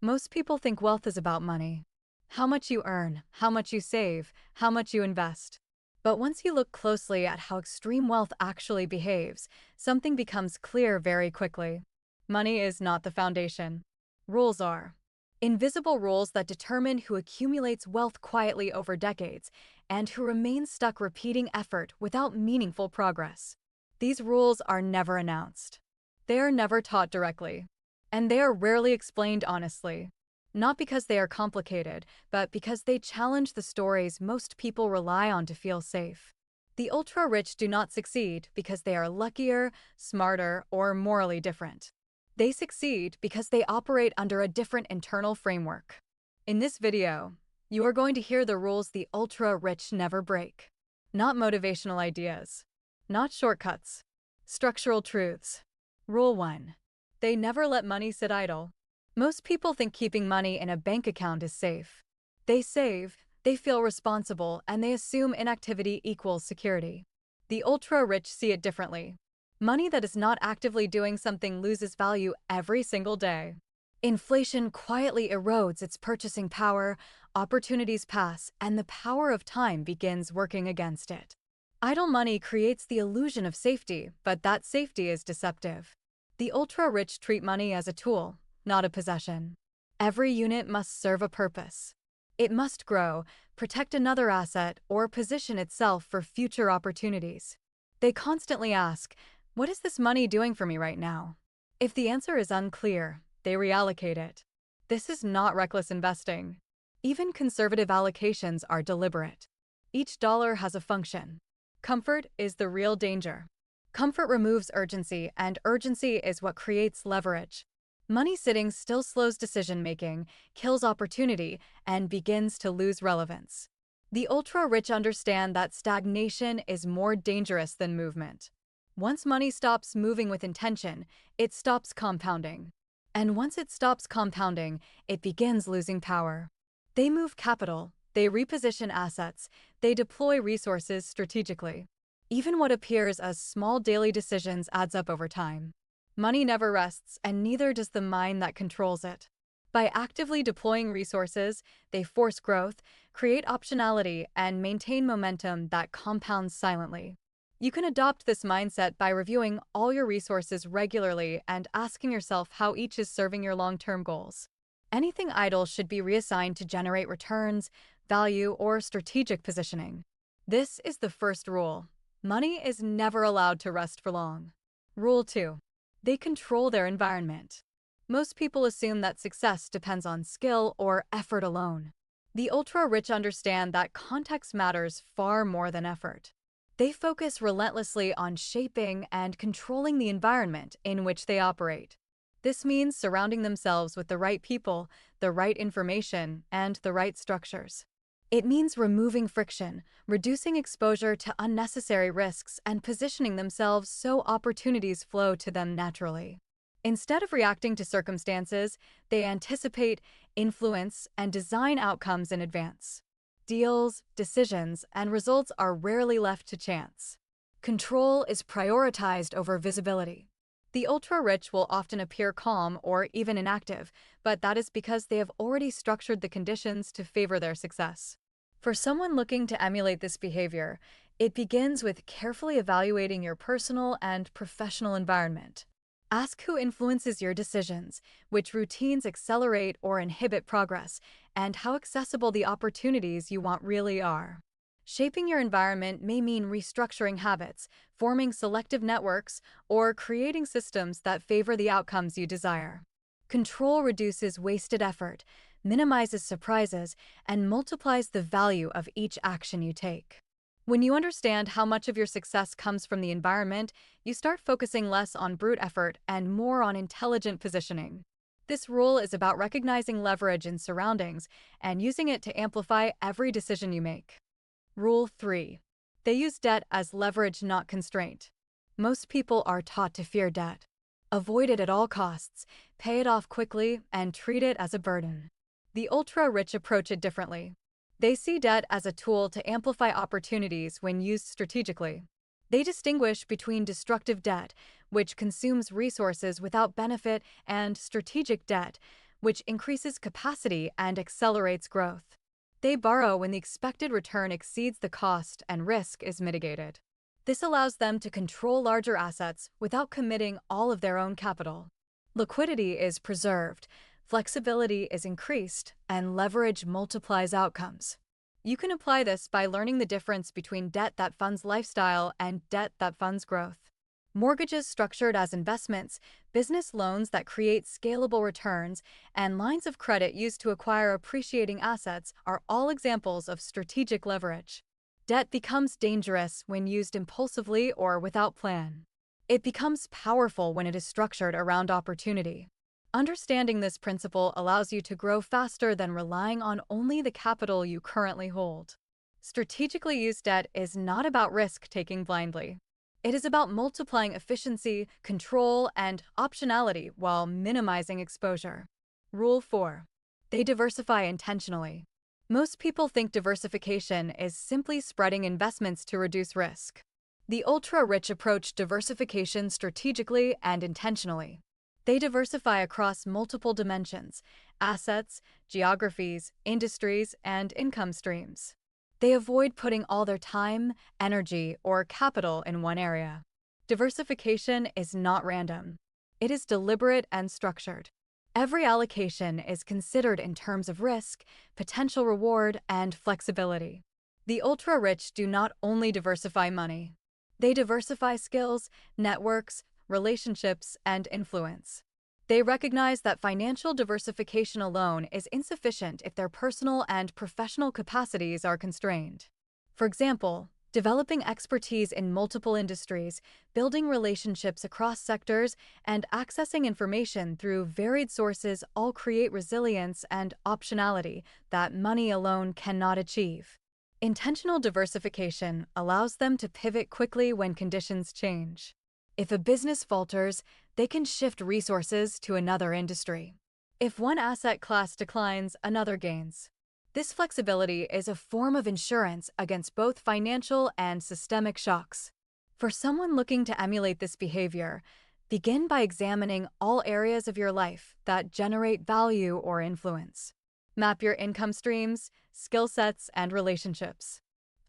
Most people think wealth is about money. How much you earn, how much you save, how much you invest. But once you look closely at how extreme wealth actually behaves, something becomes clear very quickly. Money is not the foundation. Rules are. Invisible rules that determine who accumulates wealth quietly over decades and who remains stuck repeating effort without meaningful progress. These rules are never announced. They are never taught directly. And they are rarely explained honestly. Not because they are complicated, but because they challenge the stories most people rely on to feel safe. The ultra-rich do not succeed because they are luckier, smarter, or morally different. They succeed because they operate under a different internal framework. In this video, you are going to hear the rules the ultra-rich never break. Not motivational ideas. Not shortcuts. Structural truths. Rule 1. They never let money sit idle. Most people think keeping money in a bank account is safe. They save, they feel responsible, and they assume inactivity equals security. The ultra-rich see it differently. Money that is not actively doing something loses value every single day. Inflation quietly erodes its purchasing power, opportunities pass, and the power of time begins working against it. Idle money creates the illusion of safety, but that safety is deceptive. The ultra-rich treat money as a tool, not a possession. Every unit must serve a purpose. It must grow, protect another asset, or position itself for future opportunities. They constantly ask, "What is this money doing for me right now?" If the answer is unclear, they reallocate it. This is not reckless investing. Even conservative allocations are deliberate. Each dollar has a function. Comfort is the real danger. Comfort removes urgency, and urgency is what creates leverage. Money sitting still slows decision-making, kills opportunity, and begins to lose relevance. The ultra-rich understand that stagnation is more dangerous than movement. Once money stops moving with intention, it stops compounding. And once it stops compounding, it begins losing power. They move capital, they reposition assets, they deploy resources strategically. Even what appears as small daily decisions adds up over time. Money never rests, and neither does the mind that controls it. By actively deploying resources, they force growth, create optionality, and maintain momentum that compounds silently. You can adopt this mindset by reviewing all your resources regularly and asking yourself how each is serving your long-term goals. Anything idle should be reassigned to generate returns, value, or strategic positioning. This is the first rule. Money is never allowed to rest for long. Rule 2. They control their environment. Most people assume that success depends on skill or effort alone. The ultra-rich understand that context matters far more than effort. They focus relentlessly on shaping and controlling the environment in which they operate. This means surrounding themselves with the right people, the right information, and the right structures. It means removing friction, reducing exposure to unnecessary risks, and positioning themselves so opportunities flow to them naturally. Instead of reacting to circumstances, they anticipate, influence, and design outcomes in advance. Deals, decisions, and results are rarely left to chance. Control is prioritized over visibility. The ultra-rich will often appear calm or even inactive, but that is because they have already structured the conditions to favor their success. For someone looking to emulate this behavior, it begins with carefully evaluating your personal and professional environment. Ask who influences your decisions, which routines accelerate or inhibit progress, and how accessible the opportunities you want really are. Shaping your environment may mean restructuring habits, forming selective networks, or creating systems that favor the outcomes you desire. Control reduces wasted effort, minimizes surprises, and multiplies the value of each action you take. When you understand how much of your success comes from the environment, you start focusing less on brute effort and more on intelligent positioning. This rule is about recognizing leverage in surroundings and using it to amplify every decision you make. Rule 3. They use debt as leverage, not constraint. Most people are taught to fear debt. Avoid it at all costs, pay it off quickly, and treat it as a burden. The ultra-rich approach it differently. They see debt as a tool to amplify opportunities when used strategically. They distinguish between destructive debt, which consumes resources without benefit, and strategic debt, which increases capacity and accelerates growth. They borrow when the expected return exceeds the cost and risk is mitigated. This allows them to control larger assets without committing all of their own capital. Liquidity is preserved, flexibility is increased, and leverage multiplies outcomes. You can apply this by learning the difference between debt that funds lifestyle and debt that funds growth. Mortgages structured as investments, business loans that create scalable returns, and lines of credit used to acquire appreciating assets are all examples of strategic leverage. Debt becomes dangerous when used impulsively or without plan. It becomes powerful when it is structured around opportunity. Understanding this principle allows you to grow faster than relying on only the capital you currently hold. Strategically used debt is not about risk-taking blindly. It is about multiplying efficiency, control, and optionality while minimizing exposure. Rule 4. They diversify intentionally. Most people think diversification is simply spreading investments to reduce risk. The ultra-rich approach diversification strategically and intentionally. They diversify across multiple dimensions: assets, geographies, industries, and income streams. They avoid putting all their time, energy, or capital in one area. Diversification is not random. It is deliberate and structured. Every allocation is considered in terms of risk, potential reward, and flexibility. The ultra-rich do not only diversify money. They diversify skills, networks, relationships, and influence. They recognize that financial diversification alone is insufficient if their personal and professional capacities are constrained. For example, developing expertise in multiple industries, building relationships across sectors, and accessing information through varied sources all create resilience and optionality that money alone cannot achieve. Intentional diversification allows them to pivot quickly when conditions change. If a business falters, they can shift resources to another industry. If one asset class declines, another gains. This flexibility is a form of insurance against both financial and systemic shocks. For someone looking to emulate this behavior, begin by examining all areas of your life that generate value or influence. Map your income streams, skill sets, and relationships.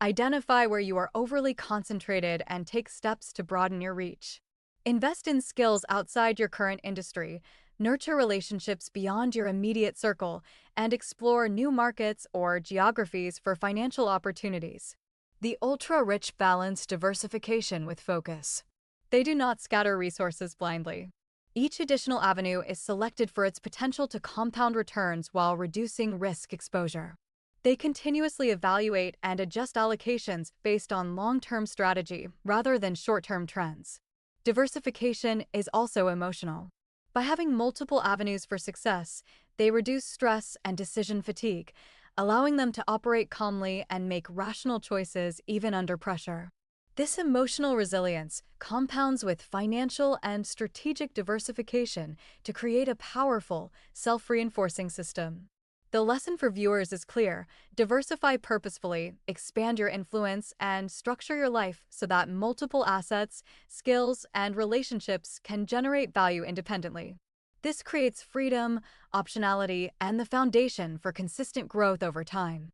Identify where you are overly concentrated and take steps to broaden your reach. Invest in skills outside your current industry, nurture relationships beyond your immediate circle, and explore new markets or geographies for financial opportunities. The ultra-rich balance diversification with focus. They do not scatter resources blindly. Each additional avenue is selected for its potential to compound returns while reducing risk exposure. They continuously evaluate and adjust allocations based on long-term strategy rather than short-term trends. Diversification is also emotional. By having multiple avenues for success, they reduce stress and decision fatigue, allowing them to operate calmly and make rational choices even under pressure. This emotional resilience compounds with financial and strategic diversification to create a powerful, self-reinforcing system. The lesson for viewers is clear: diversify purposefully, expand your influence, and structure your life so that multiple assets, skills, and relationships can generate value independently. This creates freedom, optionality, and the foundation for consistent growth over time.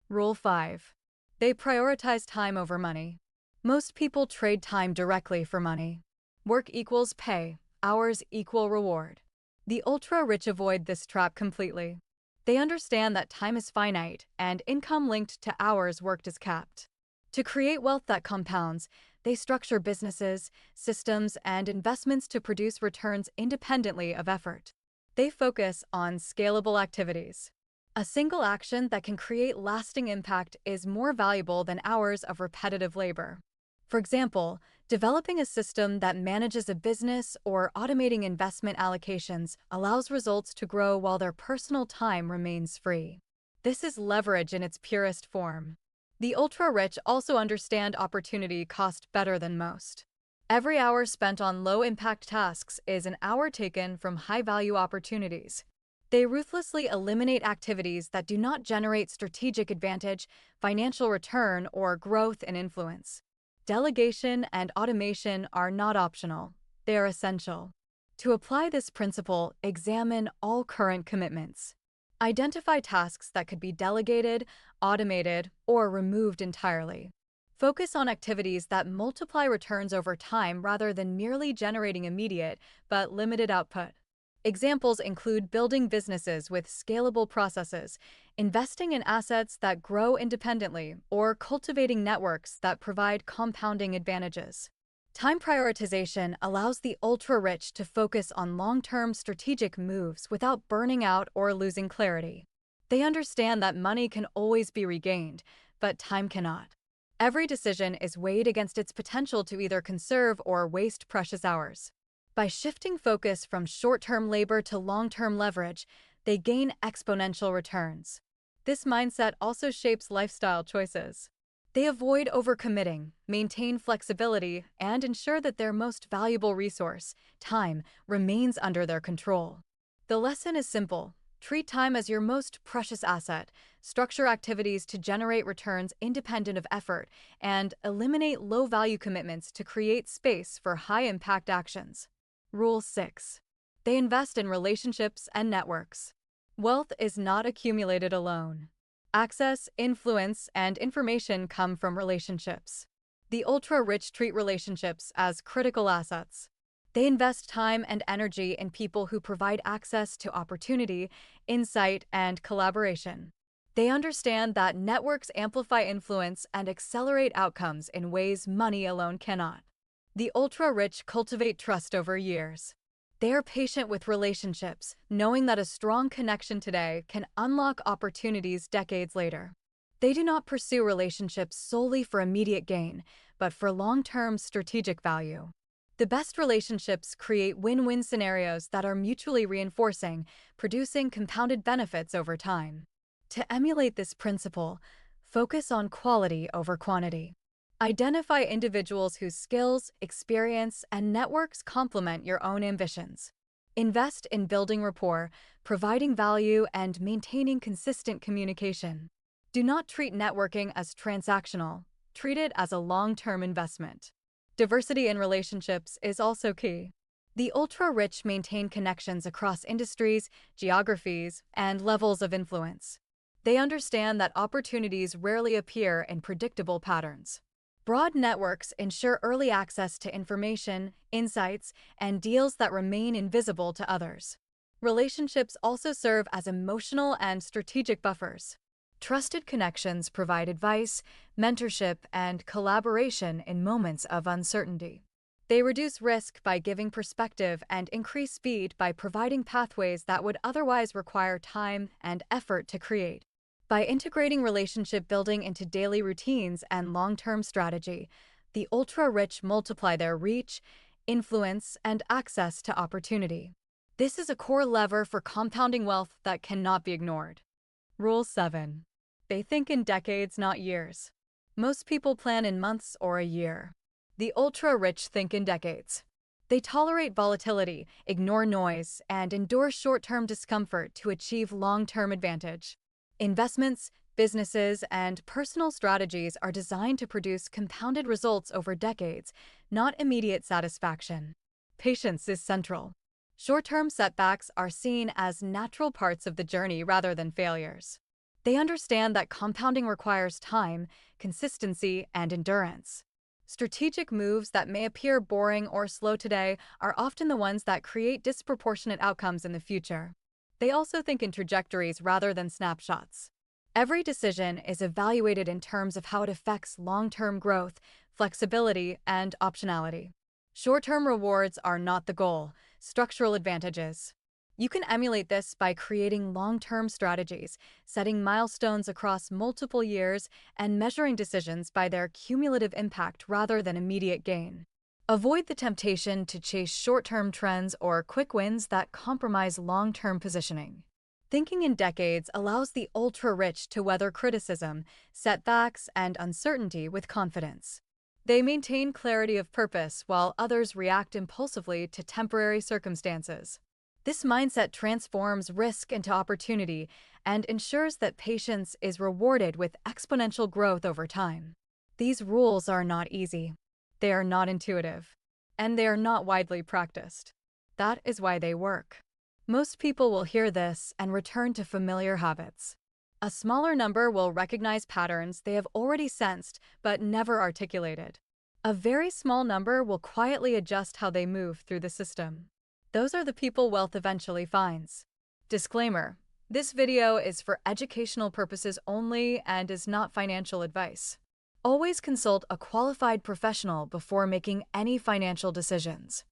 Rule 5. They prioritize time over money. Most people trade time directly for money. Work equals pay, hours equal reward. The ultra-rich avoid this trap completely. They understand that time is finite and income linked to hours worked is capped. To create wealth that compounds, they structure businesses, systems, and investments to produce returns independently of effort. They focus on scalable activities. A single action that can create lasting impact is more valuable than hours of repetitive labor. For example, developing a system that manages a business or automating investment allocations allows results to grow while their personal time remains free. This is leverage in its purest form. The ultra-rich also understand opportunity cost better than most. Every hour spent on low-impact tasks is an hour taken from high-value opportunities. They ruthlessly eliminate activities that do not generate strategic advantage, financial return, or growth and influence. Delegation and automation are not optional. They are essential. To apply this principle, examine all current commitments. Identify tasks that could be delegated, automated, or removed entirely. Focus on activities that multiply returns over time rather than merely generating immediate but limited output. Examples include building businesses with scalable processes, investing in assets that grow independently, or cultivating networks that provide compounding advantages. Time prioritization allows the ultra-rich to focus on long-term strategic moves without burning out or losing clarity. They understand that money can always be regained, but time cannot. Every decision is weighed against its potential to either conserve or waste precious hours. By shifting focus from short-term labor to long-term leverage, they gain exponential returns. This mindset also shapes lifestyle choices. They avoid overcommitting, maintain flexibility, and ensure that their most valuable resource, time, remains under their control. The lesson is simple. Treat time as your most precious asset, structure activities to generate returns independent of effort, and eliminate low-value commitments to create space for high-impact actions. Rule 6. They invest in relationships and networks. Wealth is not accumulated alone. Access, influence, and information come from relationships. The ultra-rich treat relationships as critical assets. They invest time and energy in people who provide access to opportunity, insight, and collaboration. They understand that networks amplify influence and accelerate outcomes in ways money alone cannot. The ultra-rich cultivate trust over years. They are patient with relationships, knowing that a strong connection today can unlock opportunities decades later. They do not pursue relationships solely for immediate gain, but for long-term strategic value. The best relationships create win-win scenarios that are mutually reinforcing, producing compounded benefits over time. To emulate this principle, focus on quality over quantity. Identify individuals whose skills, experience, and networks complement your own ambitions. Invest in building rapport, providing value, and maintaining consistent communication. Do not treat networking as transactional. Treat it as a long-term investment. Diversity in relationships is also key. The ultra-rich maintain connections across industries, geographies, and levels of influence. They understand that opportunities rarely appear in predictable patterns. Broad networks ensure early access to information, insights, and deals that remain invisible to others. Relationships also serve as emotional and strategic buffers. Trusted connections provide advice, mentorship, and collaboration in moments of uncertainty. They reduce risk by giving perspective and increase speed by providing pathways that would otherwise require time and effort to create. By integrating relationship building into daily routines and long-term strategy, the ultra-rich multiply their reach, influence, and access to opportunity. This is a core lever for compounding wealth that cannot be ignored. Rule 7. They think in decades, not years. Most people plan in months or a year. The ultra-rich think in decades. They tolerate volatility, ignore noise, and endure short-term discomfort to achieve long-term advantage. Investments, businesses, and personal strategies are designed to produce compounded results over decades, not immediate satisfaction. Patience is central. Short-term setbacks are seen as natural parts of the journey rather than failures. They understand that compounding requires time, consistency, and endurance. Strategic moves that may appear boring or slow today are often the ones that create disproportionate outcomes in the future. They also think in trajectories rather than snapshots. Every decision is evaluated in terms of how it affects long-term growth, flexibility, and optionality. Short-term rewards are not the goal, structural advantages. You can emulate this by creating long-term strategies, setting milestones across multiple years, and measuring decisions by their cumulative impact rather than immediate gain. Avoid the temptation to chase short-term trends or quick wins that compromise long-term positioning. Thinking in decades allows the ultra-rich to weather criticism, setbacks, and uncertainty with confidence. They maintain clarity of purpose while others react impulsively to temporary circumstances. This mindset transforms risk into opportunity and ensures that patience is rewarded with exponential growth over time. These rules are not easy. They are not intuitive, and they are not widely practiced. That is why they work. Most people will hear this and return to familiar habits. A smaller number will recognize patterns they have already sensed but never articulated. A very small number will quietly adjust how they move through the system. Those are the people wealth eventually finds. Disclaimer: this video is for educational purposes only and is not financial advice. Always consult a qualified professional before making any financial decisions.